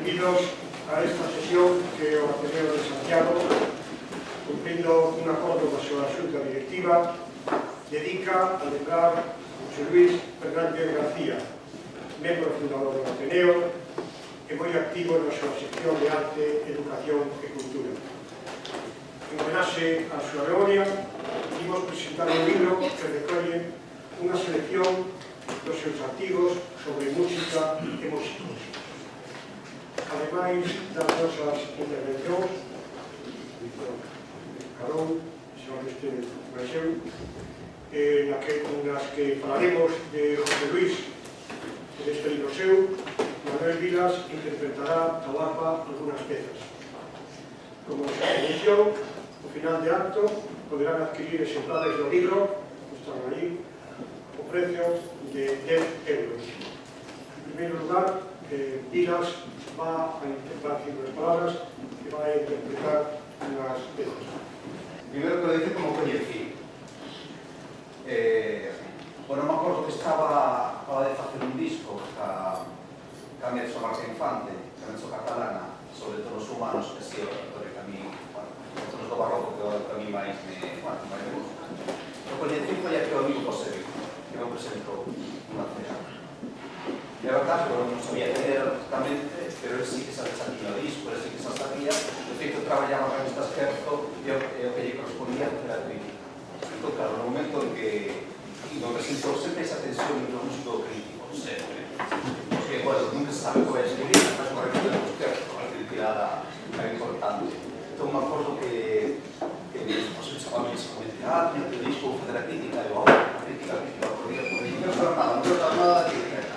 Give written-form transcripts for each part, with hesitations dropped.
Benvidos a esta sesión que o Ateneo de Santiago, cumplindo un acordo coa súa xunta directiva, dedica a lembrar José Luis Fernández García, membro fundador do Ateneo e moi activo na súa sección de Arte, Educación e Cultura. En homenaxe á súa memoria, imos presentar un libro que recolle unha selección dos seus artigos sobre música e músicos. Ademais das nosas intervencións, Carón, xa este Brasil, nas que falaremos de José Luis, deste libro seu, Manuel Vilas interpretará a guapa algunhas pezas. Como exposición, ao final de acto, poderán adquirir exemplares do libro, que están aí, o precio de 10 euros. En primeiro lugar, Vilas va a decir unas palabras que va a interpretar unhas pezas. Primeiro que dice como coñecí. Bueno, me acordo que estaba de facer un disco ca Mezzo Marca Infante, ca Mezzo Catalana, sobre todos os humanos, que si o repertorio que a mí, bueno, todos do barroco que a mí máis me gusta. O coñecí foi aquí o amigo José Vico, que me presentou unha cena. E a verdade, eu non sabía leer exactamente, pero ele sí que sabía o disco, ele sí que sabía. De feito, traballaba na revista Esquerzo e o que lle correspondía era a crítica. Entón, claro, no momento en que sentou sempre esa tensión entre o músico crítico, sempre. Porque, bueno, nunca se sabe qual é a escribir, mas unha revista de Esquerzo, a criticada é importante. Entón, me acordo que se chamaba mesmo, tenía que disco vou fazer a crítica, e eu, a crítica, por Dios, non quero nada, a crítica.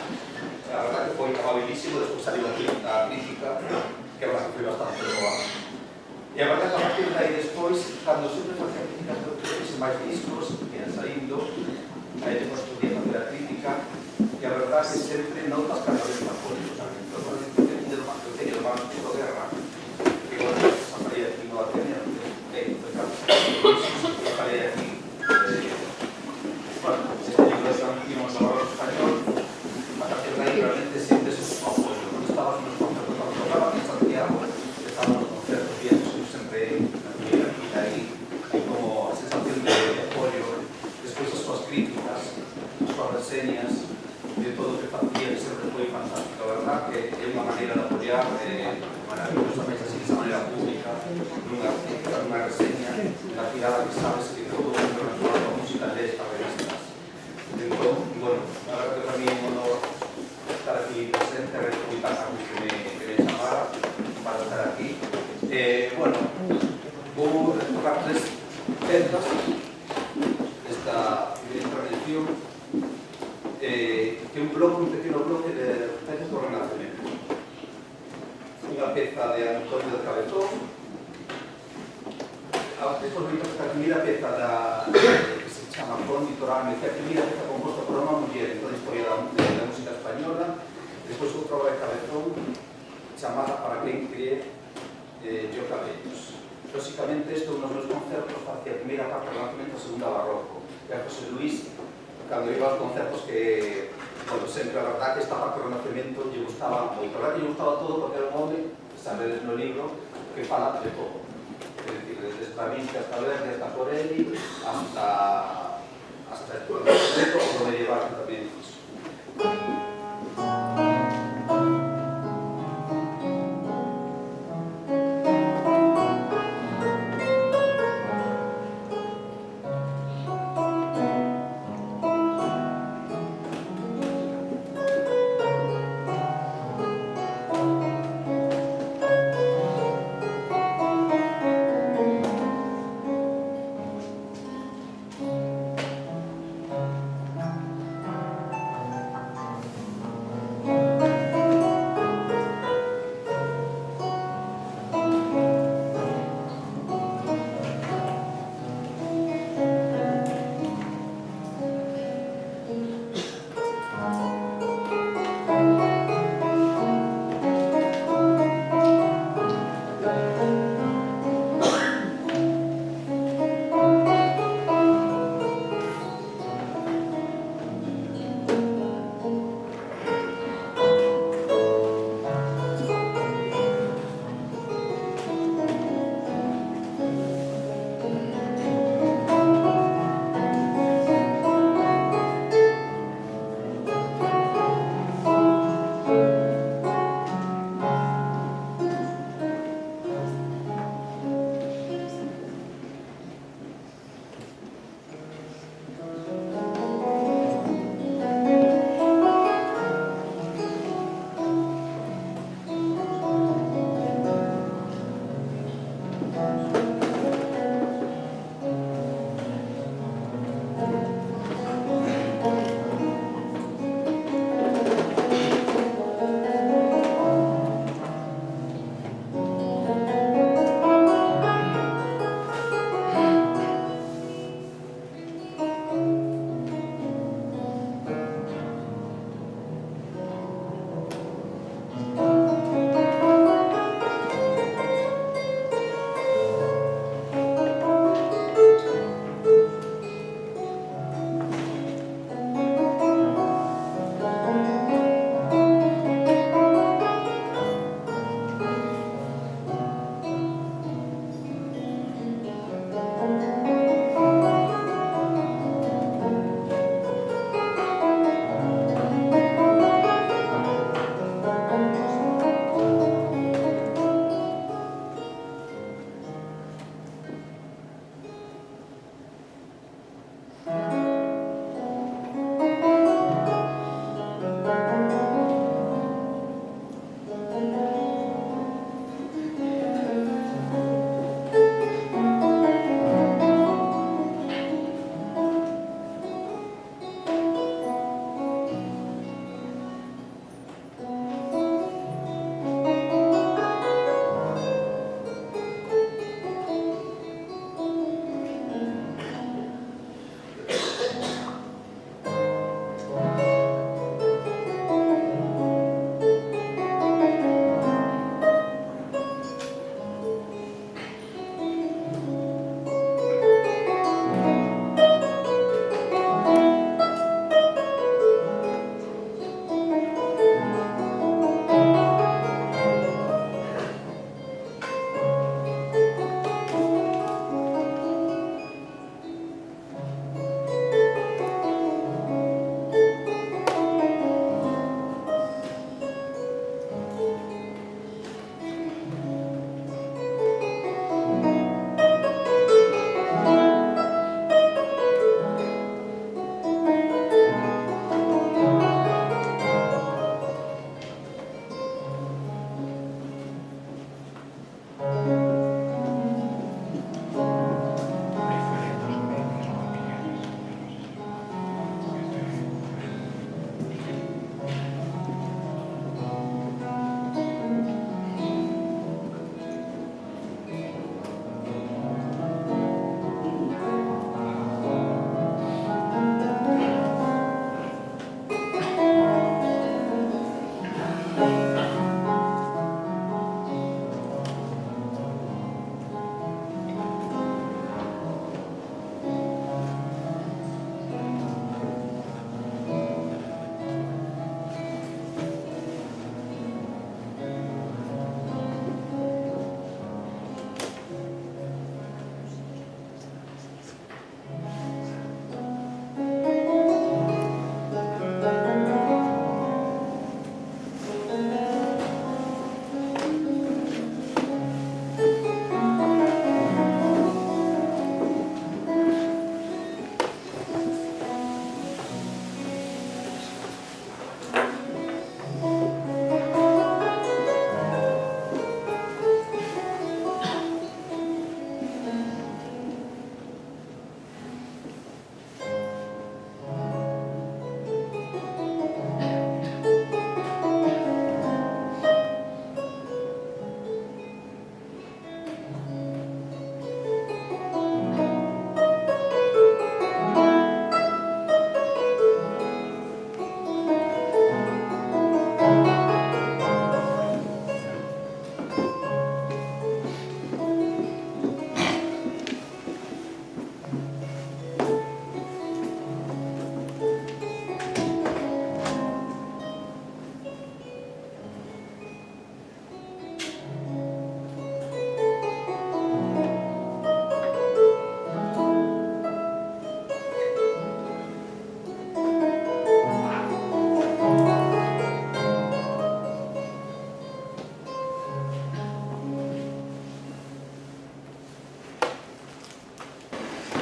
A verdad que foi amabilísimo, despois saliu a crítica, que a verdad que foi bastante boa. E a verdad que a partir de aí despois, cando sempre facía críticas de outros máis discos, que ian saindo, aí despois podía facer a crítica, e a verdad que sempre notas cada vez máis políticamente. Eu teño o máis de guerra, que bueno, aparei aquí no Ateneo, que aparei aquí, bueno, este libro de San Quimos do Barroco Español, realmente siempre se ocupó. Cuando estábamos en los conciertos, cuando tocaban en Santiago, estábamos en los conciertos viendo, siempre ahí hay como sensación de apoyo, después de sus críticas, sus reseñas, de todo lo que hacía, siempre fue fantástico. La verdad que es una manera de apoyar maravillosamente así, de esa manera pública, una reseña, la tirada que sabes que todo el mundo recuerda la música de estas revistas. Entonces, bueno, la verdad que para mí es un honor estar aquí presente, republicana que me llamara para estar aquí. Bueno, vou tocar tres pezas esta intervención, que é un pequeno bloque de pezas do Renacemento. Unha peza de Antonio de Cabezón, a primeira peza que se chama Con Litorano, que é a primeira peza composta por unha muller en toda a historia da música española. Despois outra obra de Cabezón chamada Para quen cree yo cabellos. Lóxicamente, isto é un dos meus concertos hacia a primeira parte do Renacemento, a segunda barroco. E a José Luis, cando iba aos concertos, que, bueno, sempre a verdad que esta parte do Renacemento lle gustaba moito. A verdad que lle gustaba todo porque era un home, sabedes no libro, que fala de todo. É dicir, desde Stravinsky hasta Verdi, hasta Corelli, hasta el Renacemento, o medieval que tamén fixo.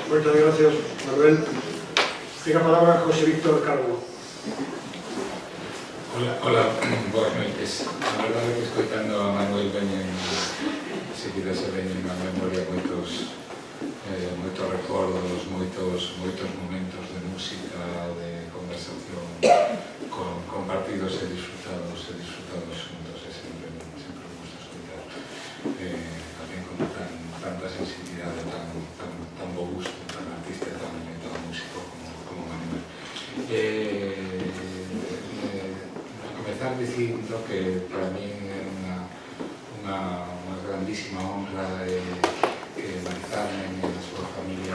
Moitas gracias, Manuel. Ten a palabra José Víctor Calvo. Hola, boas noites. A verdade que escoitando a Manuel veñen, seguida se veñen a memoria moitos recordos, moitos momentos de música, de conversación compartidos e disfrutados xuntos, e sempre me gusta escoitar tamén con tanta sensibilidade, tan bo gusto, tan artista, tan músico como Manuel. Comezar dicindo que para mí é unha grandísima honra marizarme na súa familia,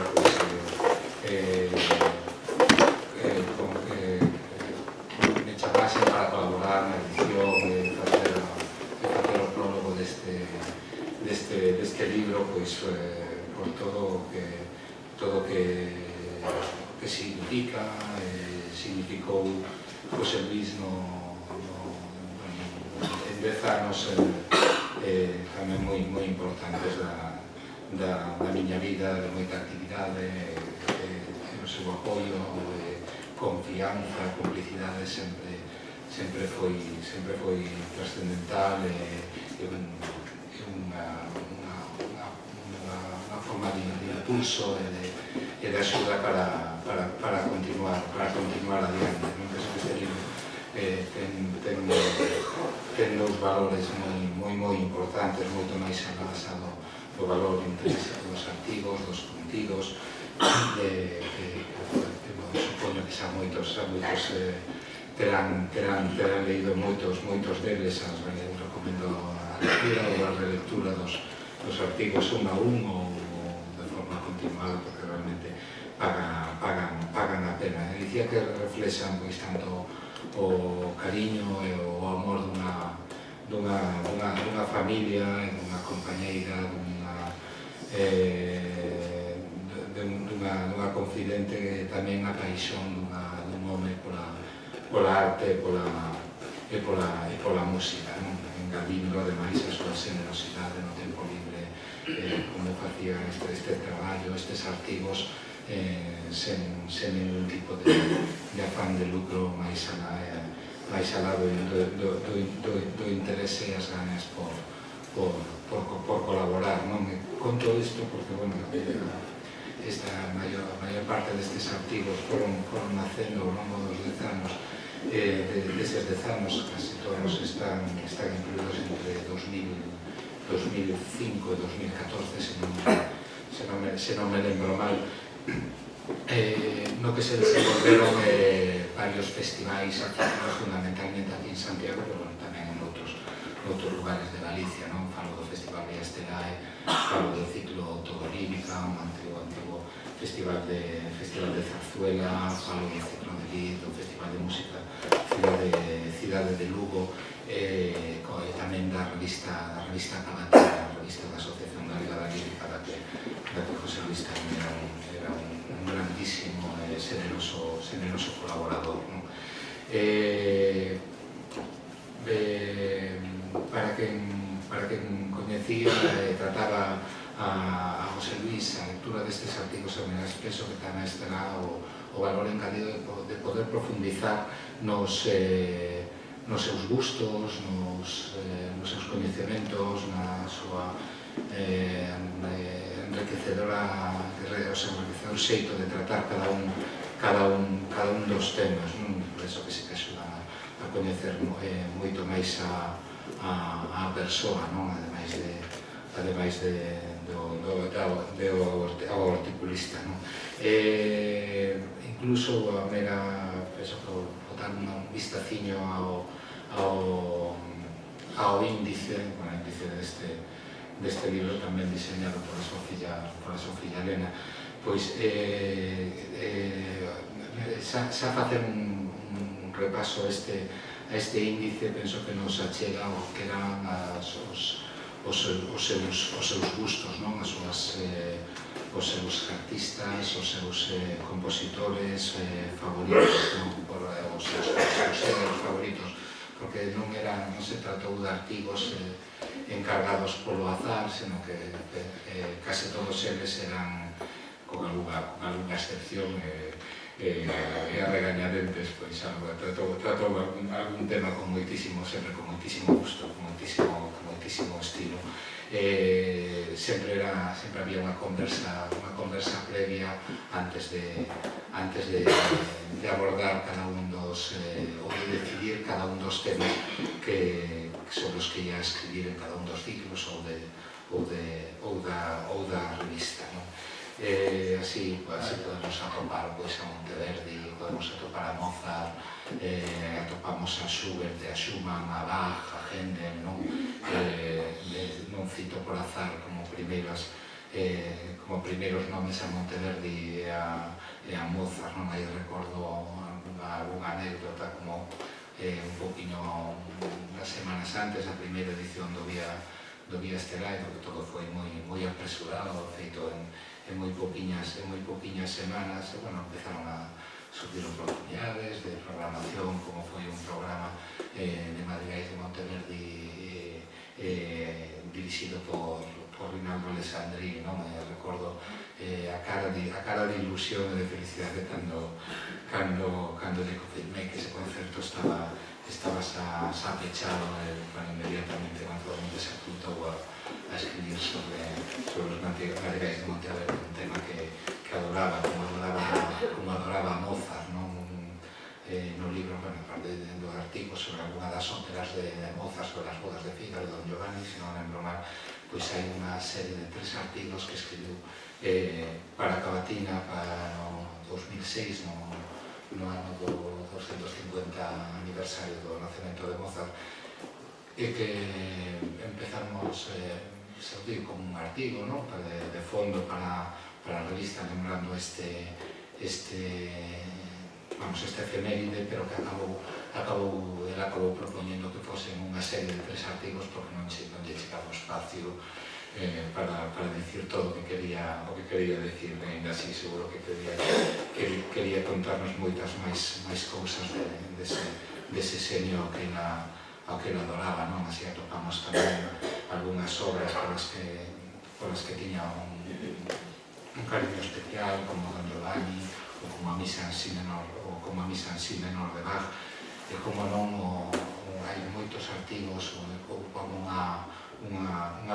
me chamasen para colaborar na edición e facer o prólogo deste libro, pois por todo o que significa, significou José Luis en 10 anos tamén moi importantes da miña vida, de moita actividade, o seu apoio, confianza, complicidade sempre foi trascendental e unha forma de impulso e de axuda para continuar adiante. Penso que este libro ten dous valores moi importantes, moito máis basado no valor intrínseco dos artigos, dos contidos, supoño que xa moitos terán leído moitos deles, recomendo a lectura ou a relectura dos artigos un a un ou de forma continuada, porque realmente pagan a pena. Dicía que reflexan pois tanto o cariño e o amor dunha familia, dunha compañeira, dunha confidente, e tamén a paixón dun home pola arte e pola música, engadindo ademais a súa generosidade no tempo libre, como facía este traballo, estes artigos, sen ningún tipo de afán de lucro, máis alá do interese e as ganas por colaborar. Conto isto porque, esta maior parte destes artigos foron nacendo ao longo dos 10 anos. Destes 10 anos, casi todos están incluídos entre 2005 e 2014, se non me lembro mal, no que se desenvolveron varios festivais, fundamentalmente aquí en Santiago, pero tamén en outros lugares de Galicia. Falo do Festival de Estelae, falo do ciclo Todo Lírica, un antigo festival de Zarzuela, falo do ciclo de Lid, do Festival de Música Cidade de Lugo, tamén da revista Cabatera, a revista da Asociación Galega da Lírica, da que José Luis tamén era un grandísimo e generoso colaborador. Para quen coñecía e trataba a José Luis, a lectura destes artigos, penso que tamén estará o valor engadido de poder profundizar nos seus gustos, nos seus coñecementos, na súa enriquecedor xeito de tratar cada un dos temas. Por iso que se que axuda a coñecer moito máis a persoa, ademais do articulista. Incluso a mera, botar un vistaciño ao índice deste libro, tamén diseñado por a súa filla Elena, pois xa facer un repaso a este índice, penso que nos achega o que eran os seus gustos, os seus artistas, os seus compositores favoritos, os seus géneros favoritos, porque non se tratou de artigos encargados polo azar, senón que case todos eles eran con algunha excepción, e a regañadentes, pois tratou algún tema con moitísimo, sempre con moitísimo gusto, con moitísimo estilo. Sempre había unha conversa previa antes de abordar cada un dos, ou de decidir cada un dos temas sobre os que ia escribir en cada un dos ciclos ou da revista. Así podemos atopar a Monteverdi, podemos atopar a Mozart, atopamos a Schubert, a Schumann, a Bach, a Händel, non cito por azar como primeiros nomes a Monteverdi e a Mozart, non? Aí recordo algunha anécdota como un poquinho nas semanas antes da primeira edición do Vía Estelar, porque todo foi moi apresurado, feito en moi poquinhas semanas, e, bueno, empezaron a surgir oportunidades de programación, como foi un programa de Madrigais de Monteverdi dirixido por Rinaldo Alessandri, non? Recordo a cara de ilusión e de felicidade cando lle confirmei que ese concerto estaba xa pechado, inmediatamente se apuntou a escribir sobre os Madrigais de Monteverdi, un tema que adoraba, como adoraba Mozart, non? No libro, aparte do artigo sobre alguna das óperas de Mozart, sobre as bodas de Fígaro, de Don Giovanni, se non lembro mal, pois hai unha serie de 3 artigos que escribiu para a Cavatina para o 2006, no ano do 250 aniversario do nacemento de Mozart, e que empezamos como un artigo de fondo para a revista, lembrando este efeméride, pero que ele acabou propoñendo que fosen unha serie de 3 artigos, porque non lle chegaba o espacio para dicir todo o que quería decir, ainda así seguro que quería contarnos moitas máis cousas dese xenio ao que ele adoraba, non? Así atopamos tamén algunhas obras polas que tiña un cariño especial, como Don Giovanni, ou como a Misa en Si menor de Bach, e como non hai moitos artigos ou como unha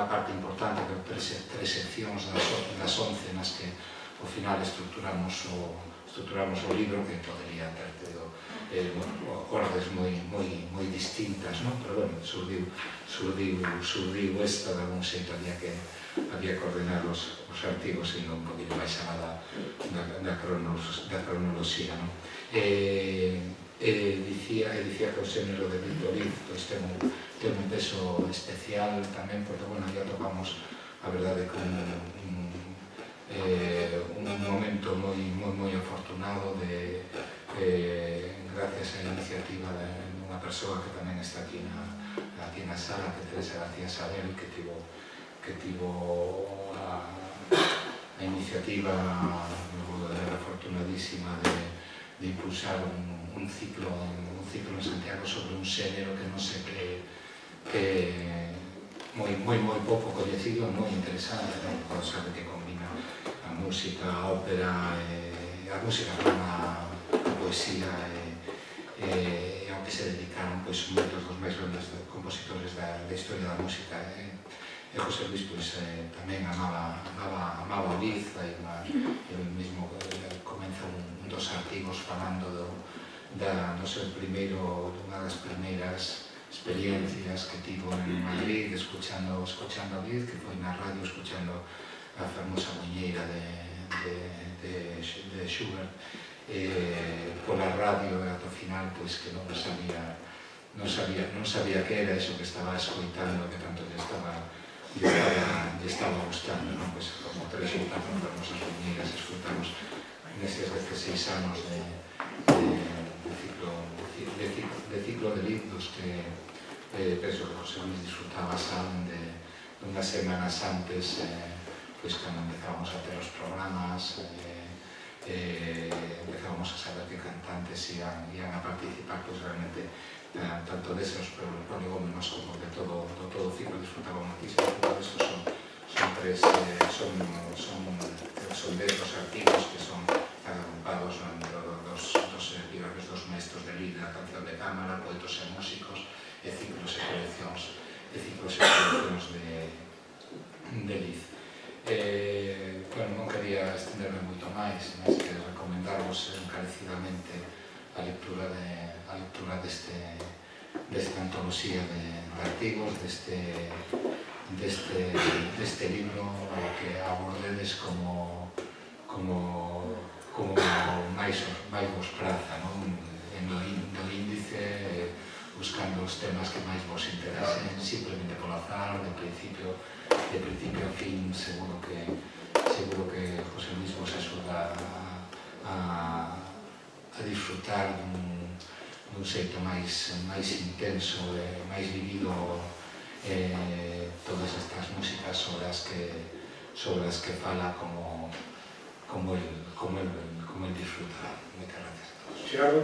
parte importante de 3 seccións das 11 nas que ao final estruturamos o libro, que podería ter tido ordes moi distintas, non? Pero, bueno, surdiu esta de algún xeito, había que ordenar os artigos e un poquinho máis alá da cronoloxía, non? Dicía que o xénero de Víctor Liz ten un peso especial tamén, porque, bueno, aí atopamos, a verdade, que un momento moi afortunado gracias á iniciativa dunha persoa que tamén está aquí na sala, que Teresa García Sabel, que tivo a iniciativa afortunadísima de impulsar un ciclo en Santiago sobre un xénero que non sei que moi pouco coñecido, moi interesante, non? Sabe que combina a música, a ópera, a música con a poesía, e ao que se dedicaron moitos dos máis grandes compositores da historia da música. E José Luis tamén amaba o Liz, e ele mesmo comeza un dos artigos falando do seu primeiro, dunha das primeiras experiencias que tivo en Madrid, escuchando a Liz, que foi na radio escuchando a famosa Muñeira de Schubert, pola radio, e ata o final que non sabía que era eso que estaba escoitando, que tanto lle estaba gustando, non? Como 3 ou 4 fermosas Muñeiras escutamos neses 16 anos de ciclo de libros que penso que José Luis disfrutaba unhas semanas antes, cando empezamos a ter os programas, empezamos a saber que cantantes ian a participar, realmente tanto deses, pero Gómenos como de todo o ciclo disfrutaba muchísimo. Todo isto son son 10 os artigos que son agrupados dentro dos libros dos maestros de Lida, canción de cámara, poetos e músicos, e ciclos e coleccións de Liz. Non quería estenderme moito máis, mas que recomendarvos encarecidamente a lectura desta antoloxía de artigos, deste libro que abordedes como máis vos praza, no índice, buscando os temas que máis vos interesen, simplemente polo azar, de principio a fin. Seguro que José Luis vos axuda a disfrutar dun xeito máis intenso e máis vivido todas estas músicas sobre as que fala como el disfruta. Moitas gracias a todos. Tiago.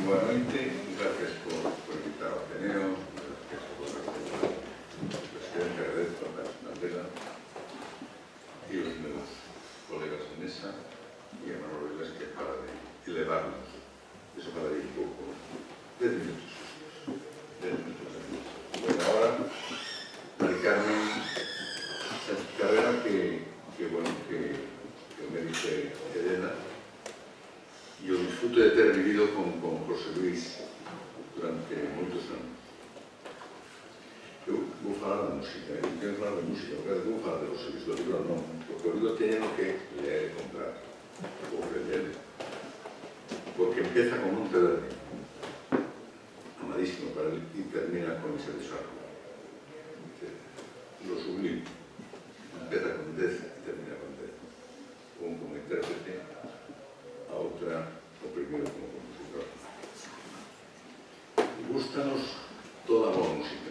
Boa noite, gracias por invitar ao Ateneo, gracias por o presidente Agradezo a Mandela e os meus colegas de mesa e a Manolo Vilas que para de elevarnos. Eso para ir un pouco 10 minutos. Bueno, ahora, Mari Carmen Sánchez Carrera, que me dice Elena, e o disfrute de ter vivido con José Luis durante moitos anos. Eu vou falar da música, eu tenho que falar de música, porque vou falar de José Luis, do libro non, porque o libro teño que ler e comprar, ou releer, porque empeza con Monteverde, amadísimo para él, y termina con ese desarrollo. Lo sublime, empeza con Dez y termina con Dez. Un como intérprete, a outra o primeiro como compositor. Gústanos toda a boa música,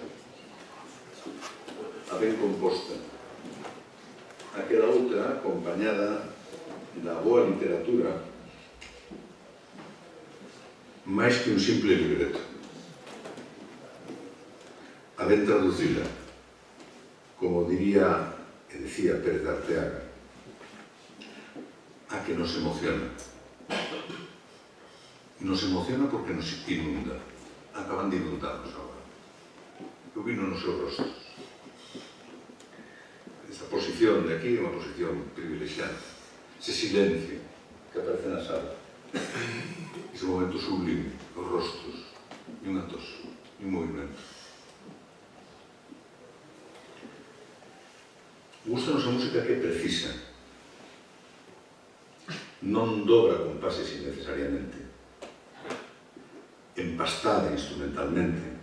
a ben composta, aquela outra acompañada da boa literatura, máis que un simple libreto, a ben traducida, como diría e decía Pérez de Arteaga, a que nos emociona. Nos emociona porque nos inunda. Acaban de inundarnos agora. Eu vino nos seus rostros. Esta posición de aquí é unha posición privilexiada. Ese silencio que aparece na sala. Ese momento sublime, os rostros, e unha tos, e un movimento. Gústanos a música que precisa. Non dobra compases innecesariamente. Empastada instrumentalmente.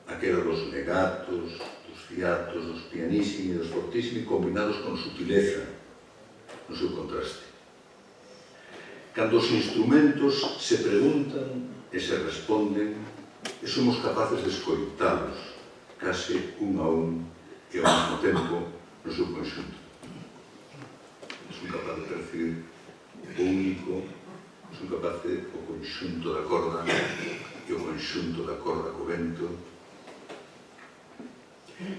Aquela dos legatos, dos fiatos, dos pianissimi, dos fortissimi, combinados con sutileza no seu contraste. Cando os instrumentos se preguntan e se responden e somos capaces de escoitalos case un a un e ao mesmo tempo no seu conxunto. Son capaz de percibir o único, son capaz de o conxunto da corda e o conxunto da corda co vento.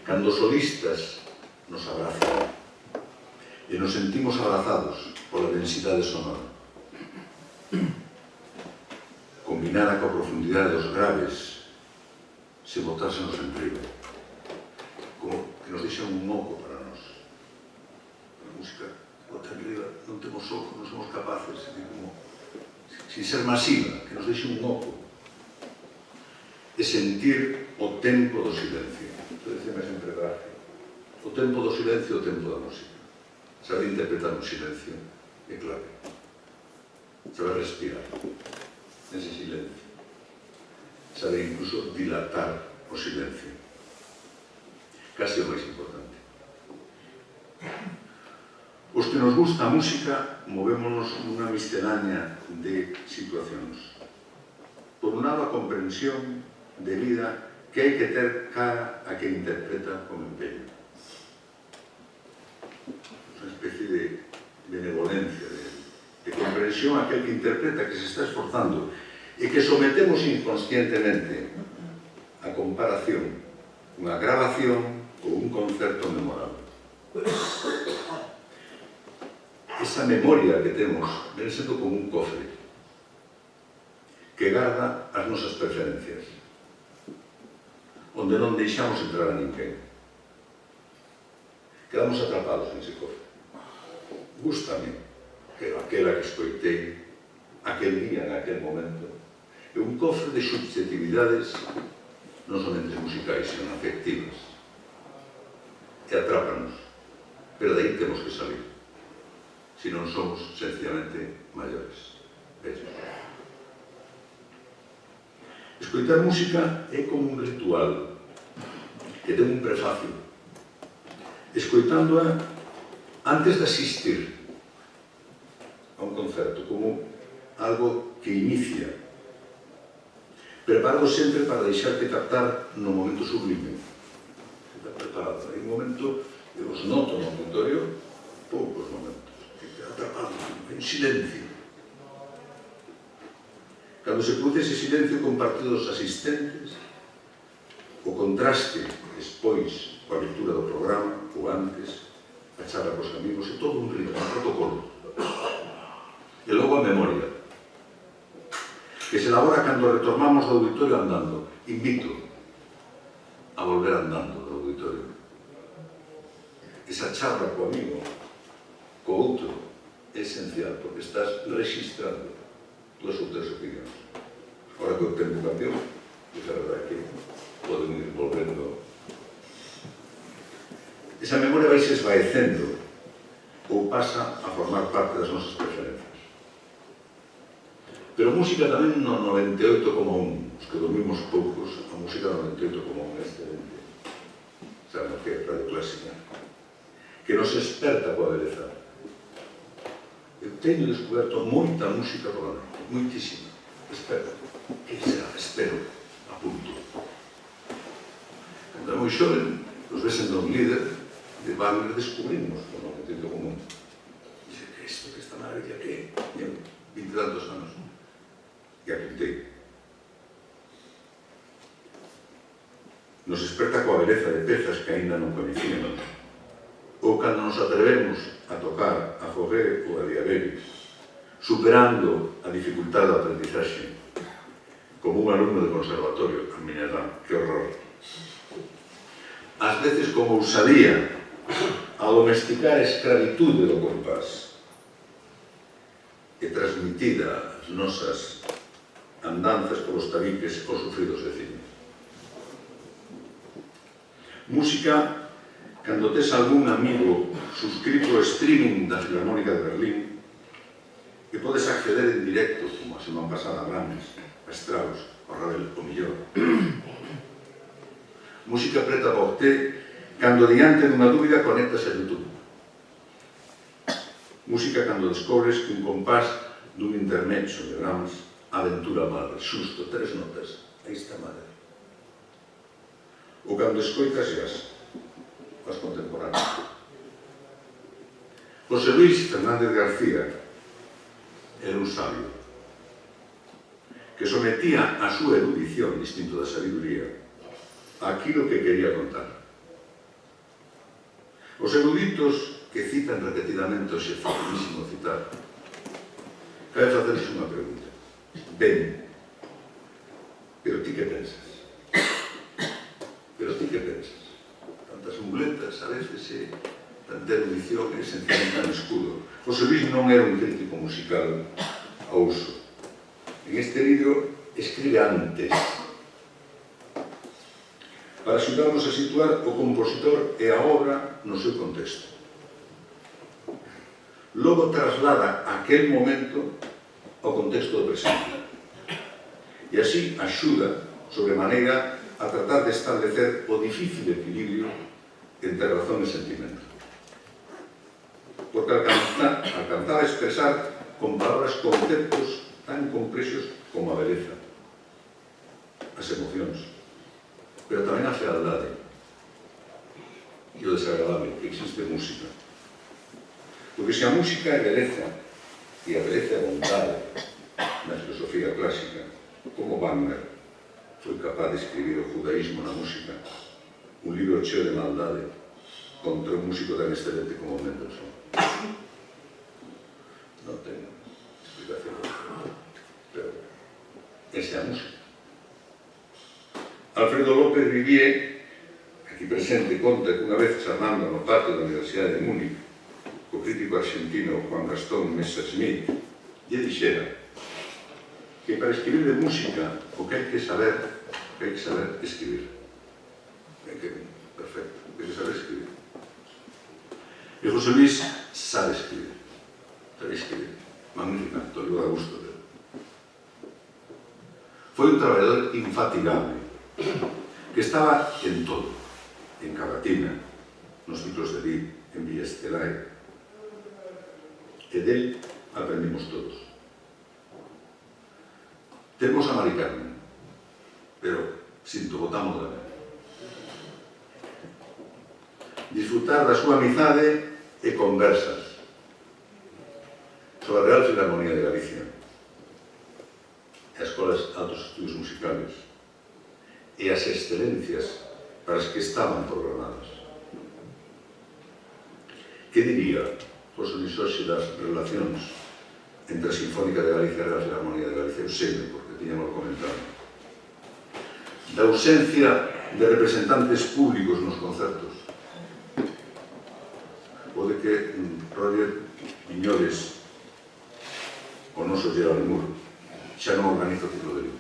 Cando os solistas nos abrazan e nos sentimos abrazados pola densidade sonora, combinada coa profundidade dos graves, se botásemos en riba, como que nos deixa un oco para nós. A música bota en riba, non temos oco, non somos capaces, como, sin ser masiva, que nos deixe un oco, e sentir o tempo do silencio. Isto decime sempre Gracia. O tempo do silencio e o tempo da música. Saber interpretar un silencio é clave. Saber respirar nese silencio. Saber incluso dilatar o silencio. Casi o máis importante. Os que nos gusta a música movémonos nunha miscelánea de situacións. Por un lado, a comprensión de vida que hai que ter cara a que interpreta con empeño. Unha especie de benevolencia, de comprensión a aquel que interpreta, que se está esforzando e que sometemos inconscientemente a comparación unha grabación ou un concerto memorable. Esa memoria que temos ven sendo como un cofre que garda as nosas preferencias, onde non deixamos entrar a ninguén. Quedamos atrapados nese cofre. Gústame que aquela que escoitei aquel día, naquel momento, é un cofre de subjetividades non somente musicais, sino afectivas. E atrápanos. Pero de aí temos que salir. Si non somos, sencillamente, maiores. Bellos. Escoitar música é como un ritual que ten un prefacio. Escoitándoa antes de asistir a un concerto, como algo que inicia, preparado sempre para deixarte captar no momento sublime. Está preparado. Hai un momento, eu os noto no auditorio, poucos momentos, que te atrapado, en silencio. Cando se produce ese silencio compartido dos asistentes, o contraste despois coa lectura do programa, ou antes, a charla cos amigos, é todo un ritmo, un protocolo. E logo a memoria, que se elabora cando retornamos do auditorio andando. Invito a volver andando do auditorio. Esa charla co amigo, co outro, é esencial, porque estás registrando todas as outras opinións. Ahora que o tempo cambiou, pois a verdade é que podemos ir volvendo. Esa memoria vai se esvaecendo ou pasa a formar parte das nosas preferencias. Pero a música tamén no 98,1, os que dormimos poucos, a música no 98,1 é excelente. Saben o que é radio clásica? Que nos esperta coa beleza. Eu teño descoberto moita música pola noite, moitísima. Espero. Que será? Espero. A punto. Cando é moi xoven, os vesen do líder de Wagner descubrimos no 98,1. Dice, que isto, que esta maravilla, que é? 20 e tantos anos. E apuntei. Nos esperta coa beleza de pezas que aínda non coñecíamos, ou cando nos atrevemos a tocar a Fauré ou a Diabelli, superando a dificultade da aprendizaxe, como un alumno de conservatorio, a miña edad, que horror. Ás veces como ousadía a domesticar a escravitude do compás e transmitida as nosas andanzas polos tabiques aos sufridos vecinos. Música, cando tes algún amigo suscrito ao streaming da Filarmónica de Berlín e podes acceder en directo, como a semana pasada a Brahms, a Strauss, a Ravel, o millor. Música preta por té, cando diante dunha dúbida conectas a YouTube. Música cando descobres que un compás dun intermezzo de Brahms, aventura madre, xusto, 3 notas, aí está madre. Ou cando escoitas jazz, as contemporáneas. José Luis Fernández García era un sabio que sometía a súa erudición, distinto da sabiduría, aquilo que quería contar. Os eruditos que citan repetidamente o xe facilísimo citar, cabe facerse unha pregunta. Ben, pero ti que pensas? Pero ti que pensas? Tantas muletas, a veces, tanta erudición, esencialmente tan escudo. José Luis non era un crítico musical a uso. En este libro escribe antes, para axudarnos a situar o compositor e a obra no seu contexto. Logo traslada aquel momento ao contexto do presente. E así axuda, sobremaneira, a tratar de establecer o difícil equilibrio entre razón e sentimento. Porque alcanzaba a expresar con palabras conceptos tan complexos como a beleza, as emocións, pero tamén a fealdade e o desagradable que existe en música. Porque se a música é beleza, e a beleza é bondade na filosofía clásica, como Wagner foi capaz de escribir o judaísmo na música, un libro cheo de maldade contra un músico tan excelente como Mendelssohn. Non ten explicación. Pero esa é a música. Alfredo López Vivier, aquí presente, conta que unha vez charlando no patio da Universidade de Múnich co crítico argentino Juan Gastón Messerschmitt lle dixera que para escribir de música o que hai que saber escribir. Perfecto, hai que saber escribir. E José Luis sabe escribir. Magnífico, todo a gusto dele. Foi un traballador infatigable, que estaba en todo, en Cavatina, nos ciclos de Lid, en Villa Estelai, e del aprendimos todos. Temos a Mari Carmen, pero sinto, botamos da vez. Disfrutar da súa amizade e conversas sobre a Real Filarmonía de Galicia, as escolas altos estudios musicales e as excelencias para as que estaban programadas. Que diría José Luis Hoxe das relacións entre a Sinfónica de Galicia e a Real Filarmonía de Galicia? Eu sei, porque tiñamos comentado. Da ausencia de representantes públicos nos concertos. O de que Roger Viñoles, o noso Gerald Moore, xa non organiza o ciclo de Lid.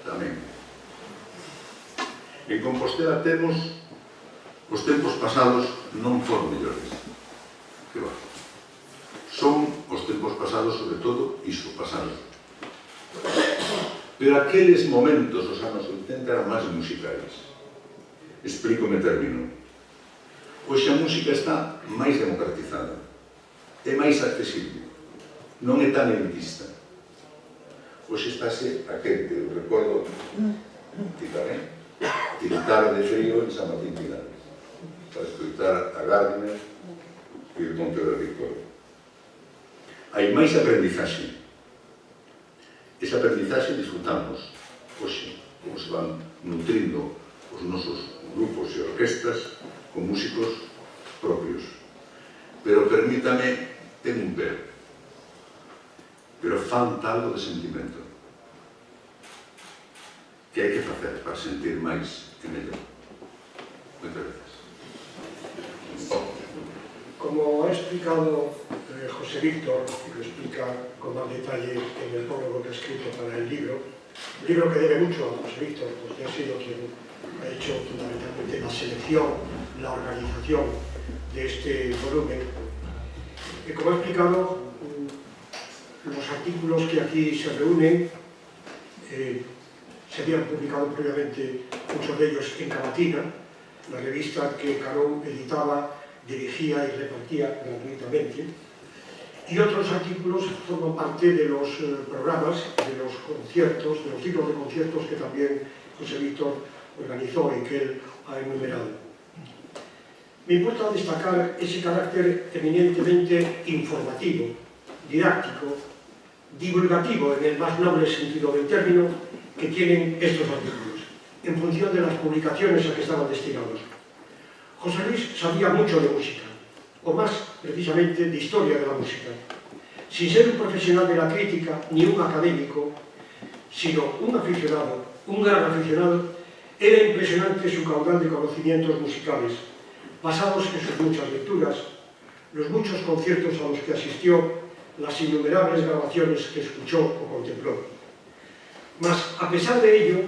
Tamén. En Compostela temos os tempos pasados non foron mellores. Que va? Son os tempos pasados, sobre todo, iso, pasados. Pero aqueles momentos, os anos 80, eran máis musicais. Explícome termino. Hoxe a música está máis democratizada, é máis accesible, non é tan elitista. Hoxe estáse a quente, eu recordo, tiritar de frío en San Martín Pinares, para escoitar a Gardiner e o Monte de Ricoeur. Hai máis aprendizaxe. Esa aprendizaxe disfrutamos hoxe, como se van nutrindo os nosos grupos e orquestas con músicos propios. Pero permítame, ten un pero falta algo de sentimento que hai que facer para sentir máis e mellor. Moitas gracias. Como ha explicado José Víctor, y lo explica con más detalle en el prólogo que ha escrito para el libro que debe mucho a José Víctor, porque ha sido quien ha hecho fundamentalmente la selección, la organización de este volumen. Y como ha explicado, los artículos que aquí se reúnen se habían publicado previamente, muchos de ellos en Cavatina, la revista que Carón editaba, dirigía y repartía gratuitamente, y otros artículos forman parte de los programas, de los conciertos, de los ciclos de conciertos que también José Víctor organizó y que él ha enumerado. Me importa destacar ese carácter eminentemente informativo, didáctico, divulgativo en el más noble sentido del término que tienen estos artículos, en función de las publicaciones a que estaban destinados. José Luis sabía mucho de música, o más precisamente de historia de la música. Sin ser un profesional de la crítica ni un académico, sino un aficionado, un gran aficionado, era impresionante su caudal de conocimientos musicales, basados en sus muchas lecturas, los muchos conciertos a los que asistió, las innumerables grabaciones que escuchó o contempló. Mas, a pesar de ello,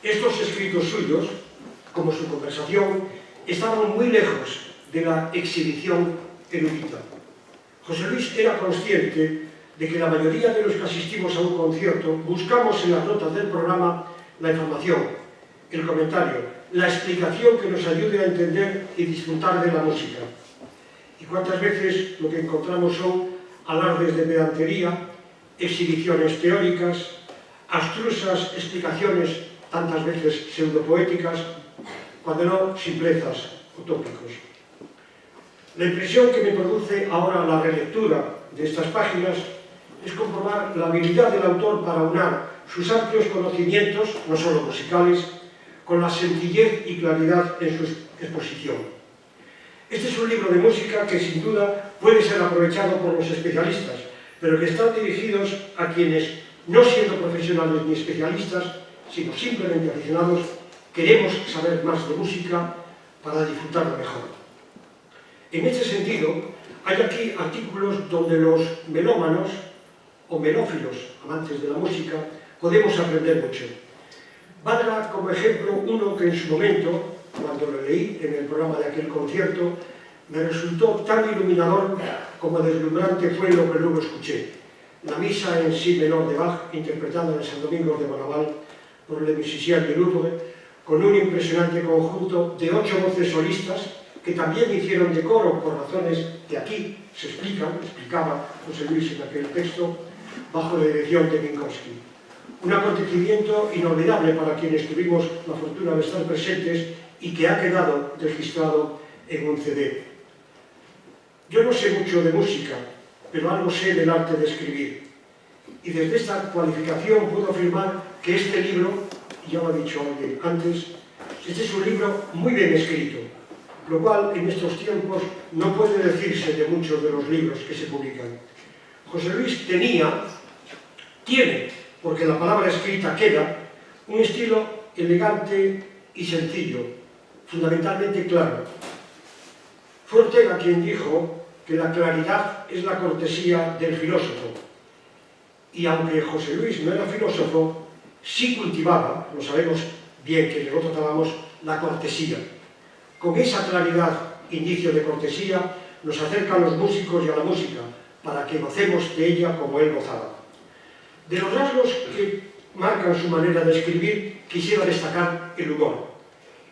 estos escritos suyos, como su conversación, estaban muy lejos de la exhibición erudita. José Luis era consciente de que la mayoría de los que asistimos a un concierto buscamos en las notas del programa la información, el comentario, la explicación que nos ayude a entender y disfrutar de la música. Y cuántas veces lo que encontramos son alardes de pedantería, exhibiciones teóricas, abstrusas explicaciones, tantas veces pseudopoéticas, cuando no simplezas o tópicos. La impresión que me produce ahora la relectura de estas páginas es comprobar la habilidad del autor para aunar sus amplios conocimientos, no solo musicales, con la sencillez y claridad en su exposición. Este es un libro de música que sin duda puede ser aprovechado por los especialistas, pero que están dirigidos a quienes, no siendo profesionales ni especialistas, sino simplemente aficionados, queremos saber más de música para disfrutarla mejor. En este sentido, hay aquí artículos donde los melómanos o melófilos, amantes de la música, podemos aprender mucho. Valga como ejemplo uno que en su momento, cuando lo leí en el programa de aquel concierto, me resultó tan iluminador como deslumbrante fue lo que luego escuché. La misa en si menor de Bach, interpretada en San Domingo de Bonnaval por Le Musicien du Louvre, con un impresionante conjunto de 8 voces solistas que también hicieron de coro por razones que aquí se explicaba José Luis en aquel texto, bajo la dirección de Minkowski. Un acontecimiento inolvidable para quienes tuvimos la fortuna de estar presentes y que ha quedado registrado en un CD. Yo no sé mucho de música, pero algo sé del arte de escribir. Y desde esta cualificación puedo afirmar que este libro, ya lo ha dicho alguien antes, este es un libro muy bien escrito, lo cual en estos tiempos no puede decirse de muchos de los libros que se publican. José Luis tiene, porque la palabra escrita queda, un estilo elegante y sencillo, fundamentalmente claro. Fue Ortega quien dijo que la claridad es la cortesía del filósofo. Y aunque José Luis no era filósofo, sí cultivaba, lo sabemos bien que nosotros tratábamos, la cortesía. Con esa claridad, indicio de cortesía, nos acerca a los músicos y a la música, para que gocemos de ella como él gozaba. De los rasgos que marcan su manera de escribir, quisiera destacar el humor.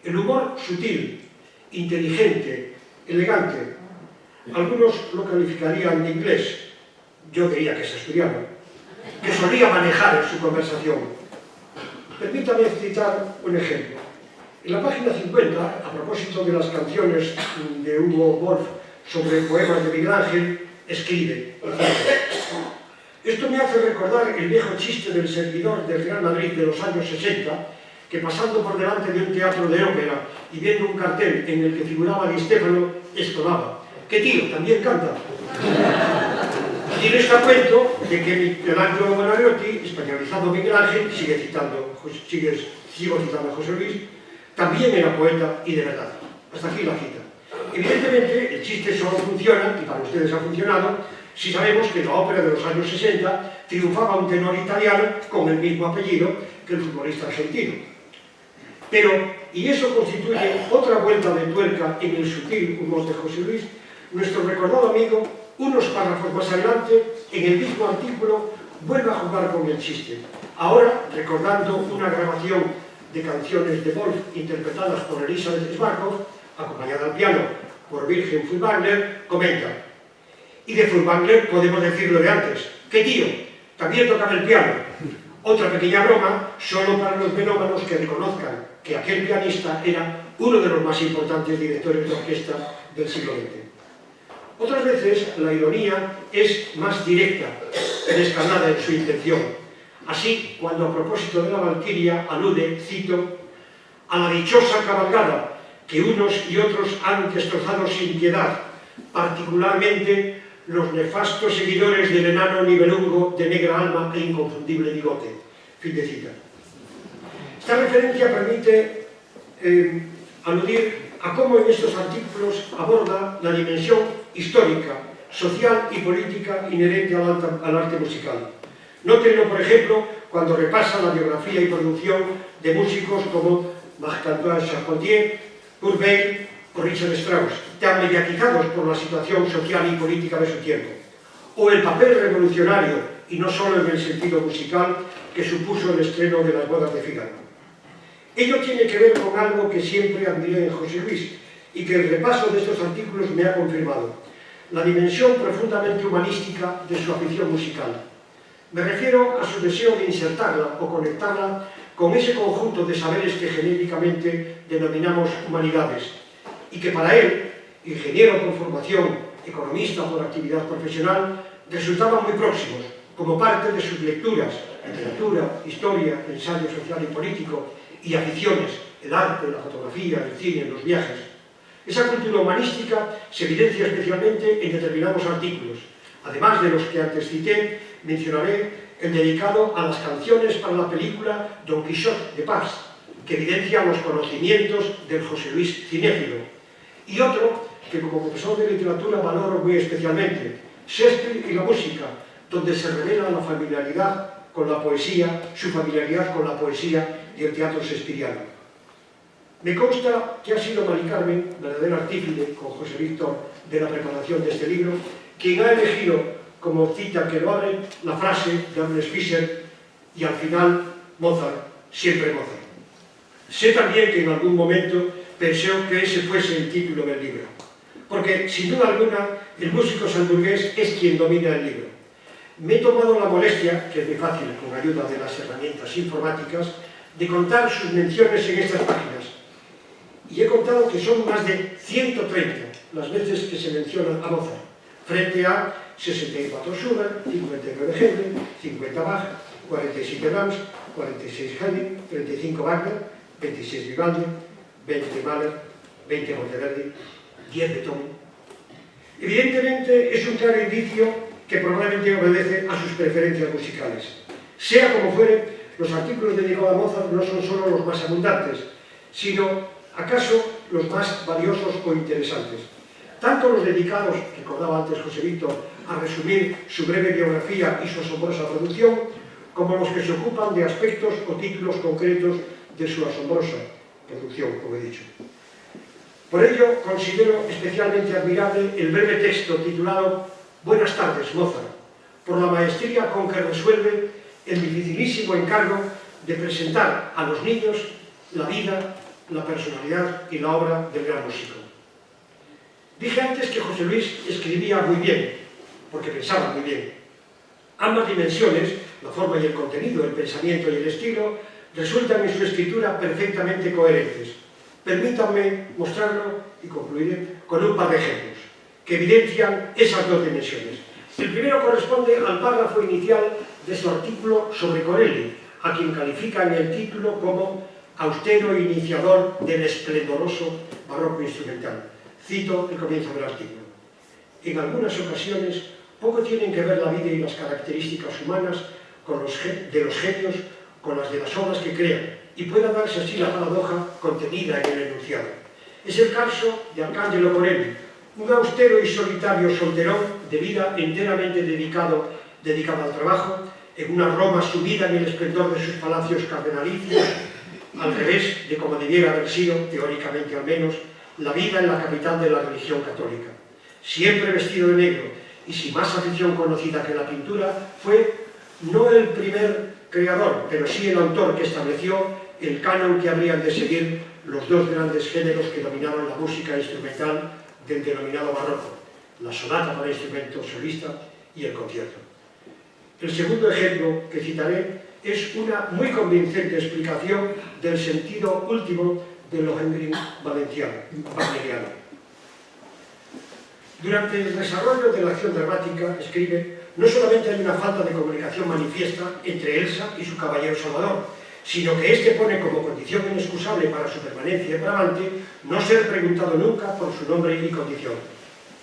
El humor sutil, inteligente, elegante. Algunos lo calificarían de inglés, yo diría que es asturiano, que solía manejar en su conversación. Permítame citar un ejemplo. En la página 50, a propósito de las canciones de Hugo Wolf sobre poemas de Miguel Ángel, escribe: esto me hace recordar el viejo chiste del servidor del Real Madrid de los años 60, que pasando por delante de un teatro de ópera y viendo un cartel en el que figuraba Di Stéfano, exclamaba: ¿qué tío? ¿También canta? Y les cuento de que Michelangelo Buonarroti, españolizando Miguel Ángel, sigo citando a José Luis, también era poeta y de verdad. Hasta aquí la cita. Evidentemente, el chiste solo funciona, y para ustedes ha funcionado, si sabemos que en la ópera de los años 60 triunfaba un tenor italiano con el mismo apellido que el futbolista argentino. Pero, y eso constituye otra vuelta de tuerca en el sutil humor de José Luis, nuestro recordado amigo, unos párrafos más adelante, en el mismo artículo, vuelve a jugar con el chiste. Ahora, recordando una grabación de canciones de Wolf interpretadas por Elisabeth Schwarzkopf, acompañada al piano por Wilhelm Furtwängler, comenta: y de Furtwängler podemos decirlo de antes, ¿qué tío? También tocaba el piano. Otra pequeña broma, solo para los melómanos que reconozcan que aquel pianista era uno de los más importantes directores de orquesta del siglo XX. Otras veces la ironía es más directa, descarnada en su intención. Así, cuando a propósito de la Valquiria alude, cito, a la dichosa cabalgada que unos y otros han destrozado sin piedad, particularmente los nefastos seguidores del enano nivelungo de negra alma e inconfundible bigote. Fin de cita. Esta referencia permite aludir a cómo en estos artículos aborda la dimensión histórica, social y política inherente al arte musical. Nótenlo, por ejemplo, cuando repasa la biografía y producción de músicos como Marc-Antoine Charpentier, Kurt Weill o Richard Strauss, tan mediatizados por la situación social y política de su tiempo, o el papel revolucionario, y no solo en el sentido musical, que supuso el estreno de Las bodas de Fígaro. Ello tiene que ver con algo que siempre admiré en José Luis y que el repaso de estos artículos me ha confirmado: la dimensión profundamente humanística de su afición musical. Me refiero a su deseo de insertarla o conectarla con ese conjunto de saberes que genéricamente denominamos humanidades, y que para él, ingeniero por formación, economista por actividad profesional, resultaban muy próximos, como parte de sus lecturas, literatura, historia, ensayo social y político, y aficiones, el arte, la fotografía, el cine, los viajes. Esa cultura humanística se evidencia especialmente en determinados artículos. Además de los que antes cité, mencionaré el dedicado a las canciones para la película Don Quijote de Paz, que evidencia los conocimientos del José Luis cinéfilo, y otro que como profesor de literatura valoro muy especialmente, Shakespeare y la música, donde se revela la familiaridad con la poesía, su familiaridad con la poesía y el teatro shakespeariano. Me consta que ha sido Mari Carmen, verdadera artífice con José Víctor de la preparación de este libro, quien ha elegido como cita que lo abre la frase de Ernest Fischer y al final Mozart, siempre Mozart. Sé también que en algún momento pensé que ese fuese el título del libro, porque sin duda alguna el músico santurgués es quien domina el libro. Me he tomado la molestia, que es muy fácil con ayuda de las herramientas informáticas, de contar sus menciones en estas páginas. Y he contado que son más de 130 las veces que se menciona a Mozart, frente a 64 Schubert, 59 Händel, 50 Bach, 47 Brahms, 46 Haydn, 35 Wagner, 26 Vivaldi, 20 Mahler, 20 Monteverdi, 10 Beethoven. Evidentemente es un claro indicio que probablemente obedece a sus preferencias musicales. Sea como fuere, los artículos dedicados a Mozart no son solo los más abundantes, sino acaso los más valiosos o interesantes. Tanto los dedicados, recordaba antes José Víctor, a resumir su breve biografía y su asombrosa producción, como los que se ocupan de aspectos o títulos concretos de su asombrosa producción, como he dicho. Por ello, considero especialmente admirable el breve texto titulado Buenas tardes, Mozart, por la maestría con que resuelve el dificilísimo encargo de presentar a los niños la vida, la personalidad y la obra del gran músico. Dije antes que José Luis escribía muy bien, porque pensaba muy bien. Ambas dimensiones, la forma y el contenido, el pensamiento y el estilo, resultan en su escritura perfectamente coherentes. Permítanme mostrarlo y concluiré con un par de ejemplos que evidencian esas dos dimensiones. El primero corresponde al párrafo inicial de su artículo sobre Corelli, a quien califica en el título como austero iniciador del esplendoroso barroco instrumental. Cito el comienzo del artículo. En algunas ocasiones poco tienen que ver la vida y las características humanas de los genios con las de las obras que crean, y pueda darse así la paradoja contenida en el enunciado. Es el caso de Arcangelo Corelli, un austero y solitario solterón de vida enteramente dedicado al trabajo, en una Roma sumida en el esplendor de sus palacios cardenalicios, al revés de como debiera haber sido, teóricamente al menos, la vida en la capital de la religión católica. Siempre vestido de negro y sin más afición conocida que la pintura, fue no el primer creador, pero sí el autor que estableció el canon que habrían de seguir los dos grandes géneros que dominaron la música instrumental del denominado barroco, la sonata para instrumento solista y el concierto. El segundo ejemplo que citaré es una muy convincente explicación del sentido último del Lohengrin wagneriano. Durante el desarrollo de la acción dramática, escribe, no solamente hay una falta de comunicación manifiesta entre Elsa y su caballero Salvador, sino que éste pone como condición inexcusable para su permanencia en Brabante no ser preguntado nunca por su nombre y condición.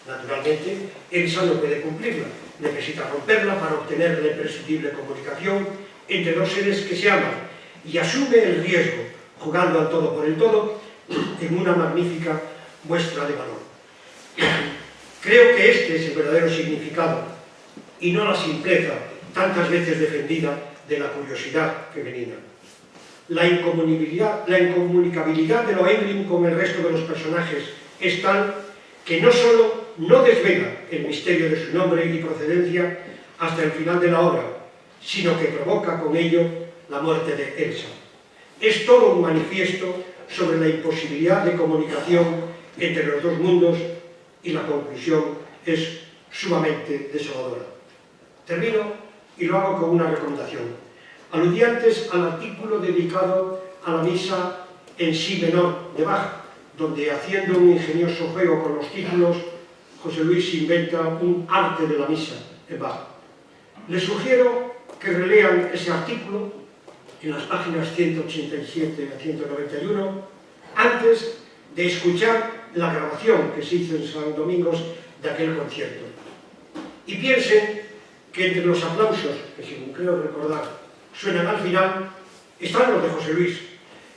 Naturalmente, Elsa no puede cumplirla, necesita romperla para obtener la imprescindible comunicación entre dos seres que se aman, y asume el riesgo, jugando al todo por el todo, en una magnífica muestra de valor. Creo que este es el verdadero significado, y no la simpleza, tantas veces defendida, de la curiosidad femenina. La incomunicabilidad de Lohengrin con el resto de los personajes es tal que no solo no desvela el misterio de su nombre y procedencia hasta el final de la obra, sino que provoca con ello la muerte de Elsa. Es todo un manifiesto sobre la imposibilidad de comunicación entre los dos mundos y la conclusión es sumamente desoladora. Termino y lo hago con una recomendación. Aludí antes al artículo dedicado a la misa en si menor de Bach, donde haciendo un ingenioso juego con los títulos, José Luis inventa un arte de la misa en Bach. Les sugiero que relean ese artículo en las páginas 187 a 191 antes de escuchar la grabación que se hizo en San Domingos de aquel concierto. Y piensen que entre los aplausos, que según creo recordar suenan al final, están los de José Luis,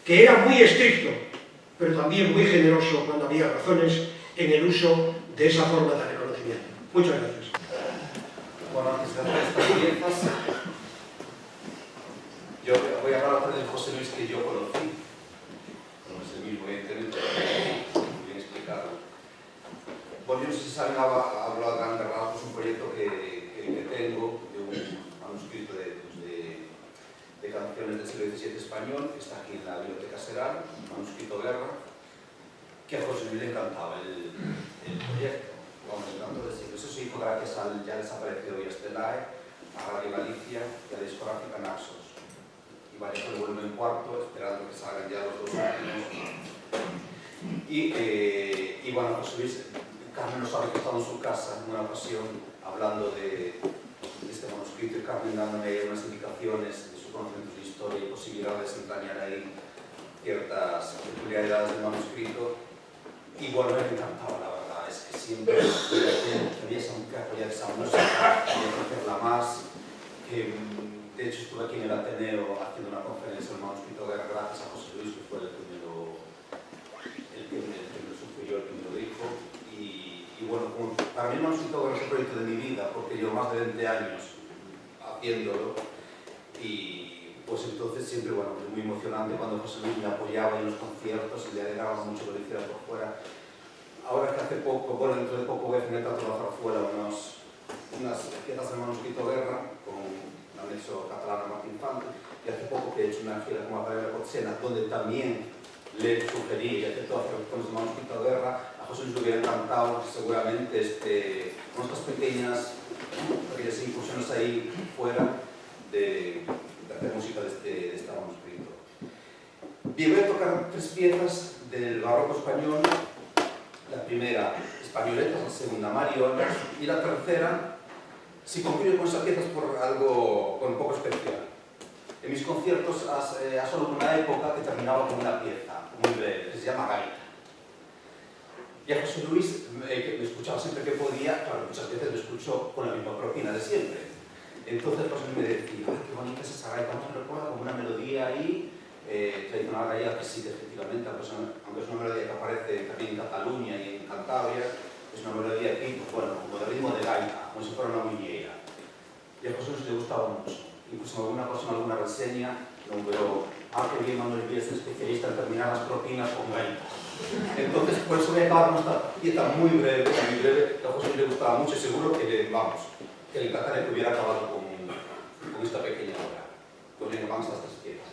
que era muy estricto, pero también muy generoso cuando había razones en el uso de esa forma de reconocimiento. Muchas gracias. Bueno, antes de hacer estas piezas, yo voy a hablar de José Luis que yo conocí. No es el mismo, evidentemente, bien explicado. Bueno, yo no sé si saben, hablo a grandes rasgos un proyecto que tengo de un manuscrito de canciones del siglo XVII español, que está aquí en la Biblioteca Serán, un manuscrito guerra, que a José Luis le encantaba el proyecto. Vamos, encantó decir, eso se hizo gracias al ya desaparecido Estelae, a Radio Galicia y a la discográfica Naxos. Y vale, eso lo vuelvo en cuarto, esperando que salgan ya los dos últimos. Y bueno, José Luis, Carmen nos ha estado en su casa en una ocasión hablando de este manuscrito, y Carmen dándome unas indicaciones de su conocimiento de historia y posibilidades de entrañar ahí ciertas peculiaridades del manuscrito. Y bueno, me encantaba, la verdad, es que siempre había que apoyar esa música, había que hacerla más. De hecho, estuve aquí en el Ateneo haciendo una conferencia en el manuscrito de guerra gracias a José Luis, que fue el que me lo sugirió, el que me lo dijo. Y bueno, para mí el manuscrito de guerra es el proyecto de mi vida, porque llevo más de 20 años haciéndolo. Y pues entonces siempre, bueno, es muy emocionante cuando José Luis me apoyaba en los conciertos y le alegraba mucho que lo hiciera por fuera. Ahora que hace poco, bueno, dentro de poco voy a tener a trabajar fuera unas piezas del manuscrito guerra con un anexo catalán Martín Infante, y hace poco que he hecho una gira con Aparella Cotsena, donde también le sugerí y aceptó hacer con el manuscrito guerra. A José Luis le hubiera encantado seguramente con estas pequeñas incursiones ahí fuera de hacer música de este manuscrito. Bien, voy a tocar 3 piezas del barroco español. La primera, Españoletas, la segunda, Mariolas, y la tercera, si concluyo con esa pieza es por algo un poco especial. En mis conciertos ha solo una época que terminaba con una pieza muy breve, que se llama Gaita. Y a José Luis, que me escuchaba siempre que podía, claro, muchas veces me escuchó con la misma propina de siempre. Entonces José Luis me decía, ¡ay, qué bonita es esa gaita! ¿Cómo se recuerda? Como una melodía ahí, tradicional gallega, que sí, efectivamente, aunque es una melodía que aparece también en Cataluña y en Cantabria, es una melodía aquí, pues bueno, como de ritmo de gaita, como si fuera una muñeira. Y a José Luis le gustaba mucho. Incluso alguna cosa en alguna reseña, no veo, qué bien Manuel Víez es especialista en terminar las propinas con gaitas. Entonces, por eso voy a acabar con esta pieza muy breve, que a José Luis le gustaba mucho y seguro que le encantaría que hubiera acabado con esta pequeña obra. Pues venga, vamos a estas piezas.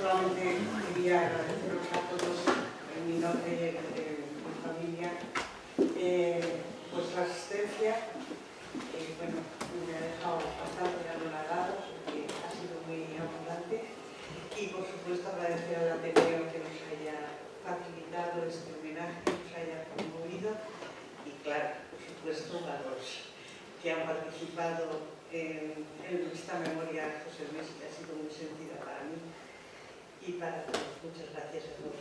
solamente quería agradeceros a todos en mi nombre y en el de mi familia pues la asistencia. Bueno, me ha dejado bastante anonadado, porque ha sido muy abundante, y por supuesto agradecer al Ateneo que nos haya facilitado este homenaje, que nos haya conmovido, y claro, por supuesto a los que han participado en esta memoria José Luis, que ha sido muy sentida para mí y para todos. Muchas gracias a todos.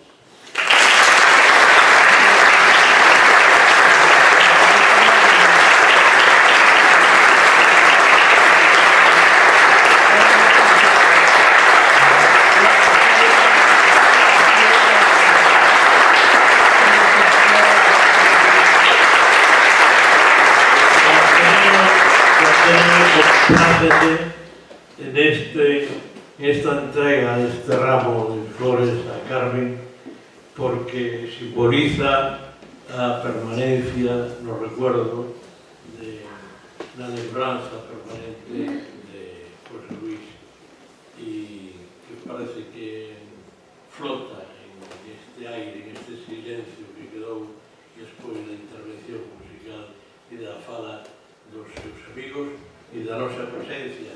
En esta entrega de este ramo de flores a Carmen, porque simboliza la permanencia, los recuerdos de la lembranza permanente de José Luis, y que parece que flota en este aire, en este silencio que quedou despois da intervención musical e da fala dos seus amigos e da nosa presencia,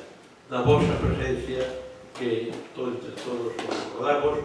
da vosa presencia, que entre todos nos recordamos